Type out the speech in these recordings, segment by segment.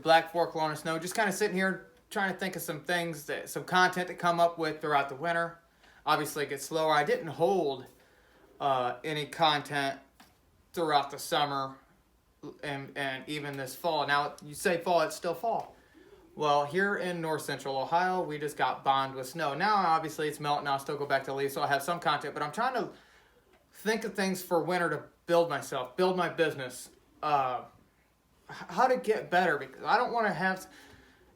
Black Fork Lawn and Snow. Just kind of sitting here trying to think of some things, some content to come up with throughout the winter. Obviously, it gets slower. I didn't hold any content throughout the summer and even this fall. Now, you say fall, it's still fall. Well, here in north central Ohio, we just got bombed with snow. Now, obviously, it's melting. I'll still go back to leaves, so I have some content. But I'm trying to think of things for winter to build myself, build my business, how to get better. Because I don't want to have...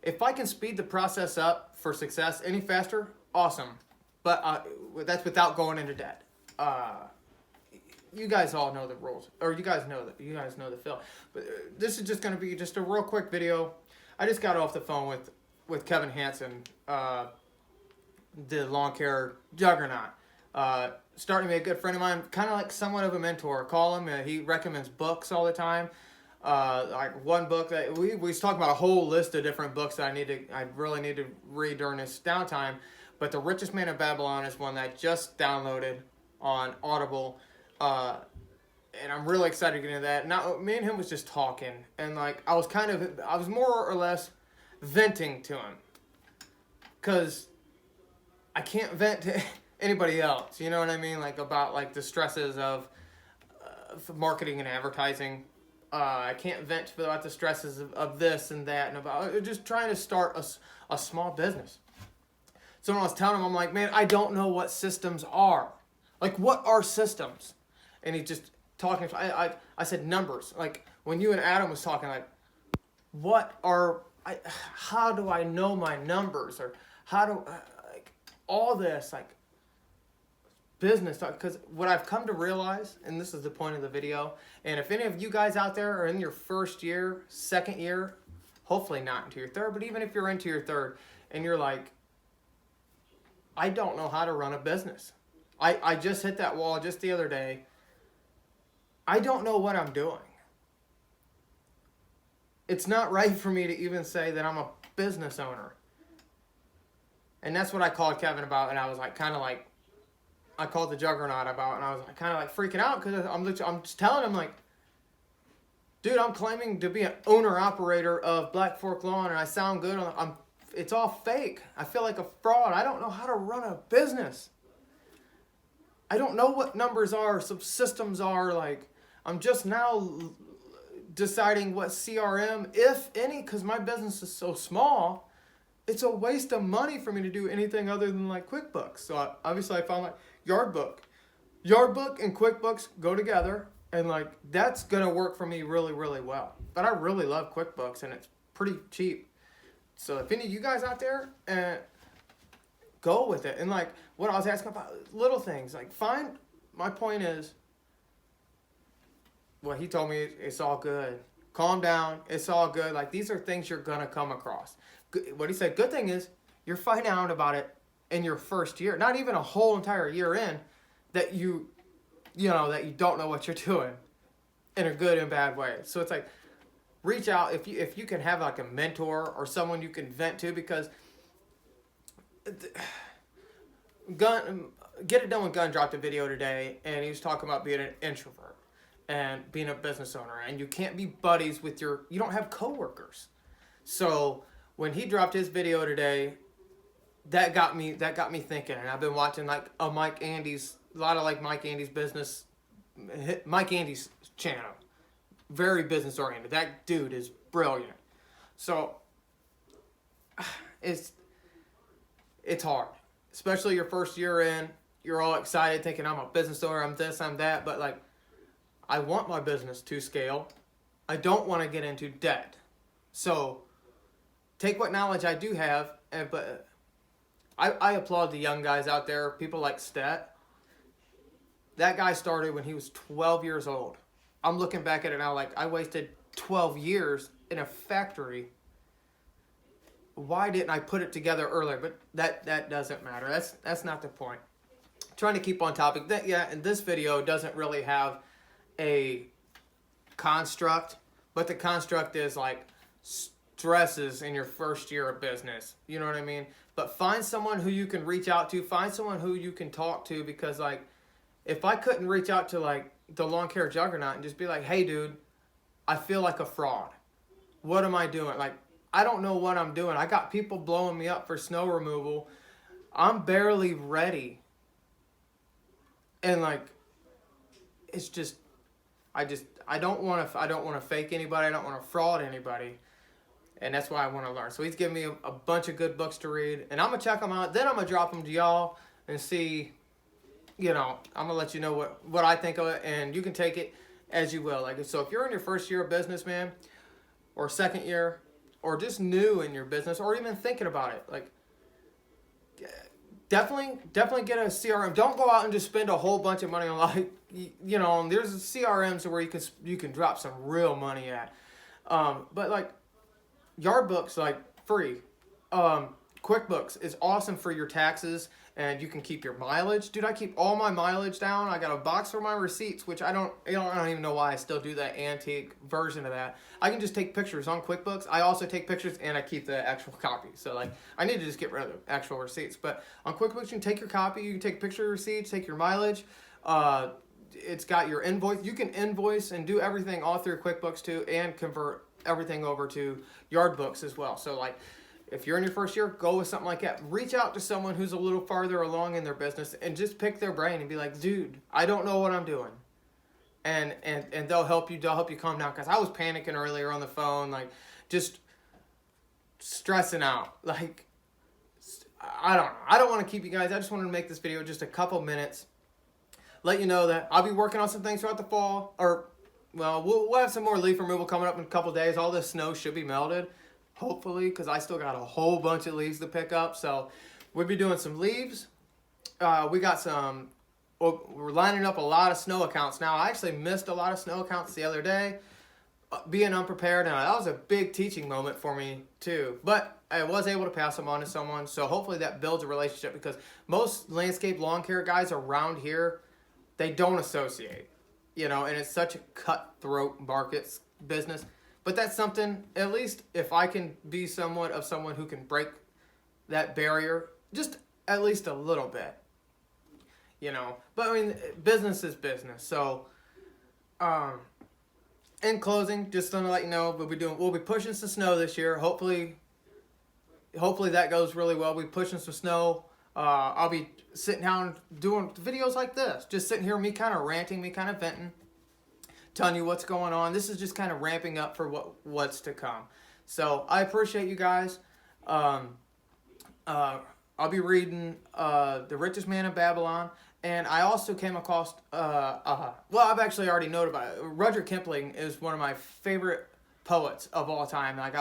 If I can speed the process up for success any faster, awesome. But that's without going into debt. You guys all know the rules, or you guys know the feel. But this is just going to be just a real quick video. I just got off the phone with Kevin Hansen, the lawn care Juggernut. Starting to be a good friend of mine, kind of like somewhat of a mentor. Call him. He recommends books all the time. Like one book that we was talking about a whole list of different books that I really need to read during this downtime. But The Richest Man in Babylon is one that I just downloaded on Audible. And I'm really excited to get into that. Now, me and him was just talking, and like I was more or less venting to him, cause I can't vent to anybody else. You know what I mean? Like about like the stresses of marketing and advertising. I can't vent about the stresses of this and that, and about just trying to start a small business. So when I was telling him, I'm like, man, I don't know what systems are. Like, what are systems? And he just talking. I said numbers. Like when you and Adam was talking, like, how do I know my numbers, or how do like all this like business talk? Because what I've come to realize, and this is the point of the video, and if any of you guys out there are in your first year, second year, hopefully not into your third, but even if you're into your third and you're like, I don't know how to run a business. I just hit that wall just the other day. I don't know what I'm doing. It's not right for me to even say that I'm a business owner. And that's what I called Kevin about, and I was like, I called the Juggernut about, and I was kind of like freaking out because I'm just telling him, like, dude, I'm claiming to be an owner-operator of Black Fork Lawn, and I sound good. It's all fake. I feel like a fraud. I don't know how to run a business. I don't know what numbers are, some systems are. Like, I'm just now deciding what CRM, if any, because my business is so small, it's a waste of money for me to do anything other than like QuickBooks. So obviously I found like Yardbook and QuickBooks go together, and like that's gonna work for me really, really well. But I really love QuickBooks, and it's pretty cheap. So if any of you guys out there, go with it. And like what I was asking about, little things, like my point is, well, he told me it's all good. Calm down. It's all good. Like, these are things you're going to come across. What he said, good thing is you're finding out about it in your first year. Not even a whole entire year in that you don't know what you're doing in a good and bad way. So it's like, reach out if you can have like a mentor or someone you can vent to, because Get It Done with Gun dropped a video today, and he was talking about being an introvert and being a business owner, and you can't be buddies with you don't have coworkers. So when he dropped his video today, that got me thinking, and I've been watching like a Mike Andy's business, Mike Andy's channel, very business oriented. That dude is brilliant. So it's hard, especially your first year in. You're all excited, thinking I'm a business owner, I'm this, I'm that, but like, I want my business to scale. I don't want to get into debt. So take what knowledge I do have, but I applaud the young guys out there, people like Stet. That guy started when he was 12 years old. I'm looking back at it now like I wasted 12 years in a factory. Why didn't I put it together earlier? But that doesn't matter. That's not the point. Trying to keep on topic. And this video doesn't really have a construct, but the construct is like stresses in your first year of business. You know what I mean? But find someone who you can reach out to. Find someone who you can talk to, because like, if I couldn't reach out to like the lawn care Juggernut and just be like, hey dude, I feel like a fraud. what am I doing? Like, I don't know what I'm doing. I got people blowing me up for snow removal. I'm barely ready. And like, it's just, I don't want to fake anybody. I don't want to fraud anybody. And that's why I want to learn. So he's giving me a bunch of good books to read, and I'm gonna check them out. Then I'm gonna drop them to y'all and see. I'm gonna let you know what I think of it, and you can take it as you will. Like, so if you're in your first year of business, man, or second year, or just new in your business, or even thinking about it, like, definitely get a CRM. Don't go out and just spend a whole bunch of money on, like, there's CRMs where you can drop some real money at. But like, Yardbook's like free. QuickBooks is awesome for your taxes, and you can keep your mileage. Dude, I keep all my mileage down. I got a box for my receipts, which I don't even know why I still do that antique version of that. I can just take pictures on QuickBooks. I also take pictures and I keep the actual copy. So like, I need to just get rid of the actual receipts. But on QuickBooks, you can take your copy, you can take a picture of your receipts, take your mileage. It's got your invoice. You can invoice and do everything all through QuickBooks too, and convert everything over to Yardbooks as well. So like, if you're in your first year, go with something like that. Reach out to someone who's a little farther along in their business and just pick their brain and be like, dude, I don't know what I'm doing. And they'll help you. They'll help you calm down. Because I was panicking earlier on the phone, like, just stressing out. Like, I don't know. I don't want to keep you guys. I just wanted to make this video just a couple minutes. Let you know that I'll be working on some things throughout the fall. We'll have some more leaf removal coming up in a couple days. All this snow should be melted. Hopefully, because I still got a whole bunch of leaves to pick up. So we'll be doing some leaves. We got we're lining up a lot of snow accounts now. I actually missed a lot of snow accounts the other day, being unprepared, and that was a big teaching moment for me too. But I was able to pass them on to someone, so hopefully that builds a relationship, because most landscape lawn care guys around here, they don't associate, and it's such a cutthroat market business. But that's something, at least if I can be somewhat of someone who can break that barrier, just at least a little bit, But I mean, business is business. So, in closing, just want to let you know, we'll be pushing some snow this year. Hopefully that goes really well. We'll be pushing some snow. I'll be sitting down doing videos like this, just sitting here, me kind of ranting, me kind of venting, telling you what's going on. This is just kind of ramping up for what's to come. So I appreciate you guys. I'll be reading The Richest Man in Babylon, and I also came across I've actually already known about it. Rudyard Kipling is one of my favorite poets of all time. Like,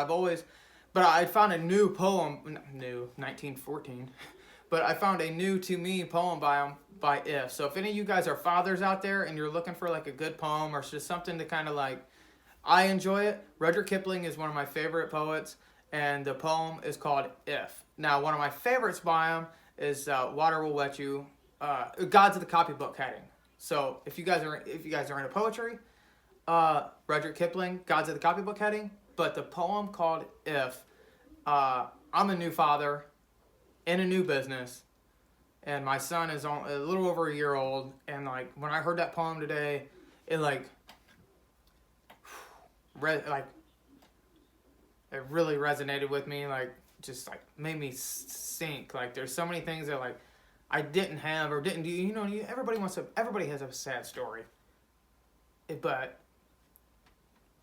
but I found a new poem, 1914, but I found a new to me poem by him, by If. So if any of you guys are fathers out there and you're looking for like a good poem or just something to kind of like, I enjoy it. Rudyard Kipling is one of my favorite poets, and the poem is called If. Now, one of my favorites by him is Water Will Wet You, Gods of the Copybook heading. So if you guys are into poetry, Rudyard Kipling, Gods of the Copybook heading. But the poem called If, I'm a new father in a new business, and my son is a little over a year old, and like, when I heard that poem today, it it really resonated with me, like, just like made me sink. Like, there's so many things that like I didn't have or didn't do. Everybody has a sad story, but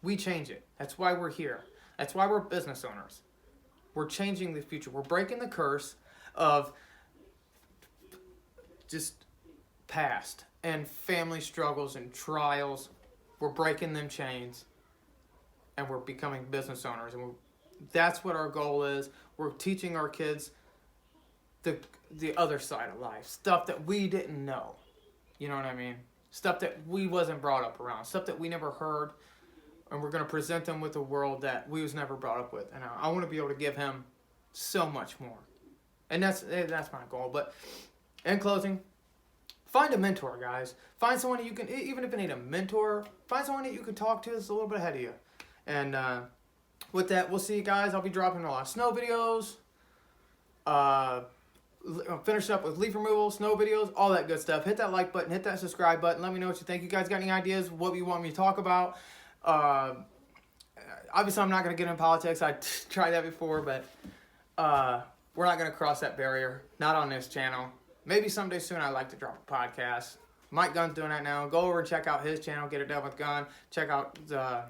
we change it. That's why we're here. That's why we're business owners. We're changing the future. We're breaking the curse of just past and family struggles and trials. We're breaking them chains, and we're becoming business owners. And that's what our goal is. We're teaching our kids the other side of life, stuff that we didn't know. You know what I mean? Stuff that we wasn't brought up around, stuff that we never heard, and we're going to present them with a world that we was never brought up with. And I want to be able to give him so much more. And that's my goal. But in closing, find a mentor, guys. Find someone that you can, even if you need a mentor, find someone that you can talk to that's a little bit ahead of you. And with that, we'll see you guys. I'll be dropping a lot of snow videos. I'll finish up with leaf removal, snow videos, all that good stuff. Hit that like button, hit that subscribe button. Let me know what you think. You guys got any ideas, what you want me to talk about? obviously I'm not going to get in politics. I tried that before, but we're not going to cross that barrier. Not on this channel. Maybe someday soon I'd like to drop a podcast. Mike Gunn's doing that now. Go over and check out his channel, Get It Done with Gun. Check out the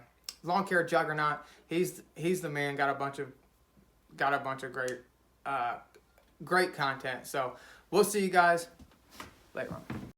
Lawn Care Juggernut. He's the man. Got a bunch of great content. So we'll see you guys later on.